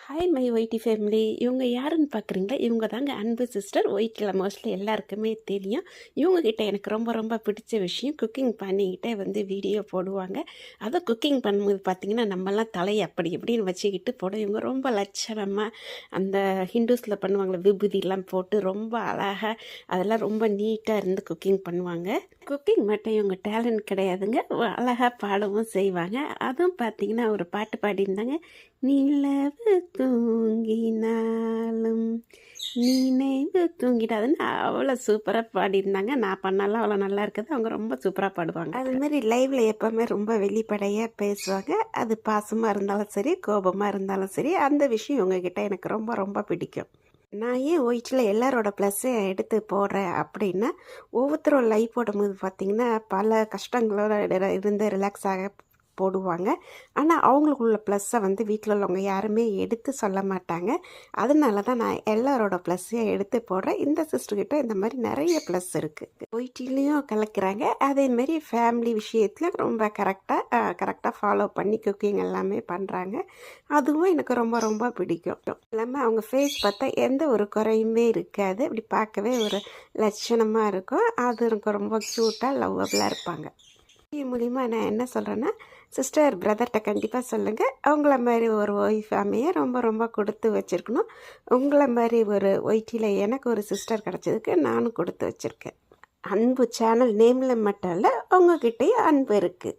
Hi my YT family. இவங்க யாருன்னு பார்க்குறீங்களா? இவங்க தாங்க அன்பு சிஸ்டர். ஒய்டியில் மோஸ்ட்லி எல்லாருக்குமே தெரியும். இவங்கக்கிட்ட எனக்கு ரொம்ப ரொம்ப பிடிச்ச விஷயம், குக்கிங் பண்ணிக்கிட்டே வீடியோ போடுவாங்க. அதுவும் குக்கிங் பண்ணும்போது பார்த்திங்கன்னா, நம்மலாம் தலையை அப்படி இப்படின்னு வச்சுக்கிட்டு போடும். இவங்க ரொம்ப லட்சணமாக அந்த ஹிந்துஸில் பண்ணுவாங்களே விபூதிலாம் போட்டு ரொம்ப அழகாக அதெல்லாம் ரொம்ப நீட்டாக இருந்து குக்கிங் பண்ணுவாங்க. குக்கிங் மட்டும் இவங்க டேலண்ட் கிடையாதுங்க, அழகாக பாடவும் செய்வாங்க. அதுவும் பார்த்திங்கன்னா ஒரு பாட்டு பாடியிருந்தாங்க, நிலவு தூங்கினாலும் நினைவு தூங்கிடாதுன்னு அவ்வளோ சூப்பராக பாடியிருந்தாங்க. நான் பண்ணாலும் அவ்வளோ நல்லா இருக்குது. அவங்க ரொம்ப சூப்பராக பாடுவாங்க. அதுமாரி லைவில் எப்போவுமே ரொம்ப வெளிப்படையாக பேசுவாங்க. அது பாசமாக இருந்தாலும் சரி, கோபமாக இருந்தாலும் சரி, அந்த விஷயம் இவங்கக்கிட்ட எனக்கு ரொம்ப ரொம்ப பிடிக்கும். நான் ஏன் ஒயிட்டில் எல்லாரோட ப்ளஸ்ஸையும் எடுத்து போடுறேன் அப்படின்னா, ஒவ்வொருத்தரும் லைவ் போடும்போது பார்த்திங்கன்னா பல கஷ்டங்களோட இருந்து ரிலாக்ஸ் ஆக போடுவாங்க. ஆனால் அவங்களுக்குள்ள ப்ளஸ்ஸை வீட்டில் உள்ளவங்க யாருமே எடுத்து சொல்ல மாட்டாங்க. அதனால தான் நான் எல்லாரோட ப்ளஸ்ஸையும் எடுத்து போடுறேன். இந்த சிஸ்டர்கிட்ட இந்த மாதிரி நிறைய ப்ளஸ் இருக்குது. ஒயிட்டிலையும் கலக்கிறாங்க, அதேமாரி ஃபேமிலி விஷயத்தில் ரொம்ப கரெக்டாக ஃபாலோ பண்ணி குக்கிங் எல்லாமே பண்ணுறாங்க. அதுவும் எனக்கு ரொம்ப ரொம்ப பிடிக்கும். இல்லாமல் அவங்க ஃபேஸ் பார்த்தா எந்த ஒரு குறையுமே இருக்காது. அப்படி பார்க்கவே ஒரு லட்சணமாக இருக்கும். அது எனக்கு ரொம்ப க்யூட்டாக லவ்வபுளாக இருப்பாங்க. மூலிமா நான் என்ன சொல்கிறேன்னா, சிஸ்டர் பிரதர்கிட்ட கண்டிப்பாக சொல்லுங்கள், அவங்கள மாதிரி ஒரு ஒய்ஃப் அமைய ரொம்ப ரொம்ப கொடுத்து வச்சுருக்கணும். உங்களை மாதிரி ஒரு ஒய்டியில் எனக்கு ஒரு சிஸ்டர் கிடச்சதுக்கு நானும் கொடுத்து வச்சுருக்கேன். அன்பு சேனல் நேமில் மட்டும் இல்லை, உங்ககிட்டயும் அன்பு இருக்குது.